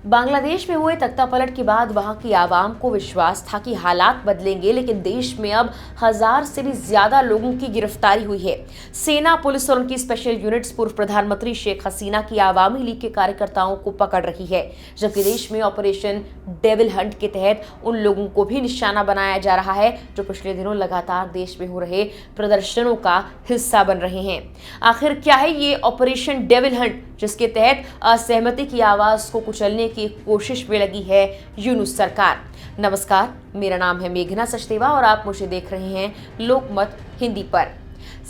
बांग्लादेश में हुए तख्तापलट के बाद वहां की आवाम को विश्वास था कि हालात बदलेंगे, लेकिन देश में अब 1000 से भी ज्यादा लोगों की गिरफ्तारी हुई है। सेना, पुलिस और उनकी स्पेशल यूनिट्स पूर्व प्रधानमंत्री शेख हसीना की आवामी लीग के कार्यकर्ताओं को पकड़ रही है, जबकि देश में ऑपरेशन डेविल हंट के तहत उन लोगों को भी निशाना बनाया जा रहा है जो पिछले दिनों लगातार देश में हो रहे प्रदर्शनों का हिस्सा बन रहे हैं। आखिर क्या है ये ऑपरेशन डेविल हंट, जिसके तहत असहमति की आवाज को कुचलने की कोशिश में लगी है यूनुस सरकार। नमस्कार, मेरा नाम है मेघना सचदेवा और आप मुझे देख रहे हैं लोकमत हिंदी पर।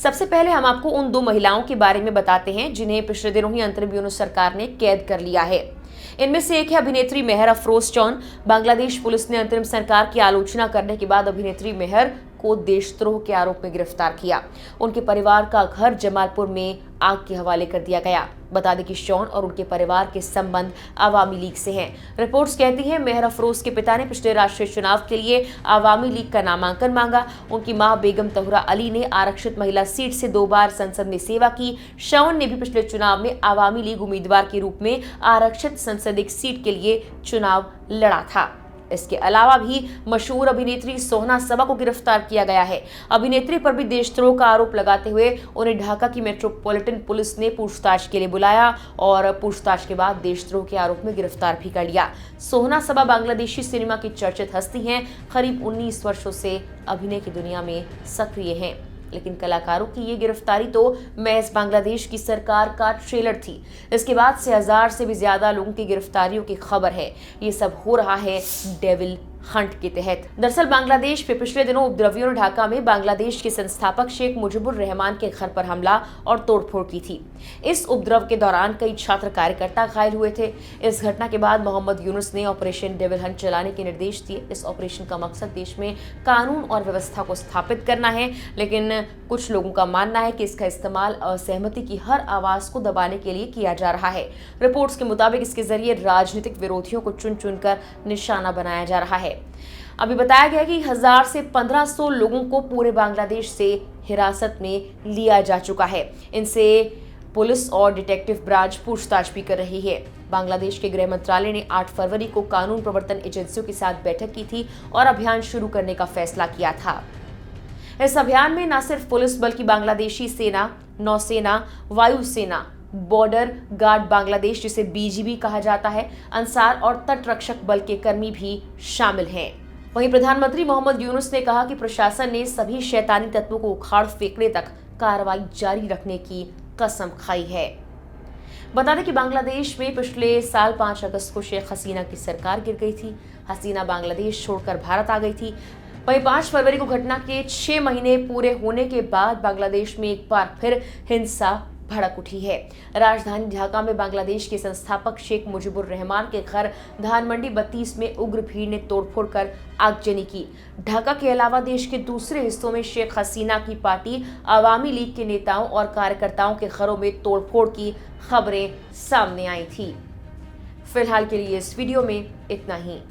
सबसे पहले हम आपको उन दो महिलाओं के बारे में बताते हैं जिन्हें पिछले दिनों ही अंतरिम यूनुस सरकार ने कैद कर लिया है। इनमें से एक है अभिनेत्री मेहर अफरोज चौन। बांग्लादेश पुलिस ने अंतरिम सरकार की आलोचना करने के बाद अभिनेत्री मेहर को देशद्रोह के आरोप में गिरफ्तार किया। उनके परिवार का घर जमालपुर में आग के हवाले कर दिया गया। बता दें कि शौन और उनके परिवार के संबंध आवामी लीग से हैं। रिपोर्ट्स कहती हैं मेहर अफरोज के पिता ने पिछले राष्ट्रीय चुनाव के लिए आवामी लीग का नामांकन मांगा। उनकी मां बेगम तहुरा अली ने आरक्षित महिला सीट से 2 बार संसद में सेवा की। शौन ने भी पिछले चुनाव में आवामी लीग उम्मीदवार के रूप में आरक्षित संसदीय सीट के लिए चुनाव लड़ा था। इसके अलावा भी मशहूर अभिनेत्री सोहना सबा को गिरफ्तार किया गया है। अभिनेत्री पर भी देशद्रोह का आरोप लगाते हुए उन्हें ढाका की मेट्रोपॉलिटन पुलिस ने पूछताछ के लिए बुलाया और पूछताछ के बाद देशद्रोह के आरोप में गिरफ्तार भी कर लिया। सोहना सबा बांग्लादेशी सिनेमा की चर्चित हस्ती हैं। करीब 19 वर्षों से अभिनय की दुनिया में सक्रिय हैं, लेकिन कलाकारों की ये गिरफ्तारी तो महज बांग्लादेश की सरकार का ट्रेलर थी। इसके बाद से 1000 से भी ज्यादा लोगों की गिरफ्तारियों की खबर है। ये सब हो रहा है डेविल हंट के तहत। दरअसल बांग्लादेश में पिछले दिनों उपद्रवियों ने ढाका में बांग्लादेश के संस्थापक शेख मुजीबुर रहमान के घर पर हमला और तोड़फोड़ की थी। इस उपद्रव के दौरान कई छात्र कार्यकर्ता घायल हुए थे। इस घटना के बाद मोहम्मद यूनुस ने ऑपरेशन डेविल हंट चलाने के निर्देश दिए। इस ऑपरेशन का मकसद देश में कानून और व्यवस्था को स्थापित करना है, लेकिन कुछ लोगों का मानना है कि इसका इस्तेमाल असहमति की हर आवाज को दबाने के लिए किया जा रहा है। रिपोर्ट्स के मुताबिक इसके जरिए राजनीतिक विरोधियों को चुन चुनकर निशाना बनाया जा रहा है। अभी बताया गया कि 1000 से 1500 लोगों को पूरे बांग्लादेश से हिरासत में लिया जा चुका है। इनसे पुलिस और डिटेक्टिव ब्रांच पूछताछ भी कर रही है। बांग्लादेश के गृह मंत्रालय ने 8 फरवरी को कानून प्रवर्तन एजेंसियों के साथ बैठक की थी और अभियान शुरू करने का फैसला किया था। इस अभियान में न सिर्फ पुलिस बल्कि बांग्लादेशी सेना, नौसेना, वायुसेना, बॉर्डर गार्ड बांग्लादेश जिसे बीजीबी कहा जाता है, अंसार और तटरक्षक बल के कर्मी भी शामिल हैं। वहीं प्रधानमंत्री मोहम्मद यूनुस ने कहा कि प्रशासन ने सभी शैतानी तत्वों को उखाड़ फेंकने तक कार्रवाई जारी रखने की कसम खाई है। बता दें कि बांग्लादेश में पिछले साल 5 अगस्त को शेख हसीना की सरकार गिर गई थी। हसीना बांग्लादेश छोड़कर भारत आ गई थी। वहीं 5 फरवरी को घटना के 6 महीने पूरे होने के बाद बांग्लादेश में एक बार फिर हिंसा भड़क उठी है। राजधानी ढाका में बांग्लादेश के संस्थापक शेख मुजीबुर रहमान के घर धानमंडी 32 में उग्र भीड़ ने तोड़फोड़ कर आगजनी की। ढाका के अलावा देश के दूसरे हिस्सों में शेख हसीना की पार्टी आवामी लीग के नेताओं और कार्यकर्ताओं के घरों में तोड़फोड़ की खबरें सामने आई थी। फिलहाल के लिए इस वीडियो में इतना ही।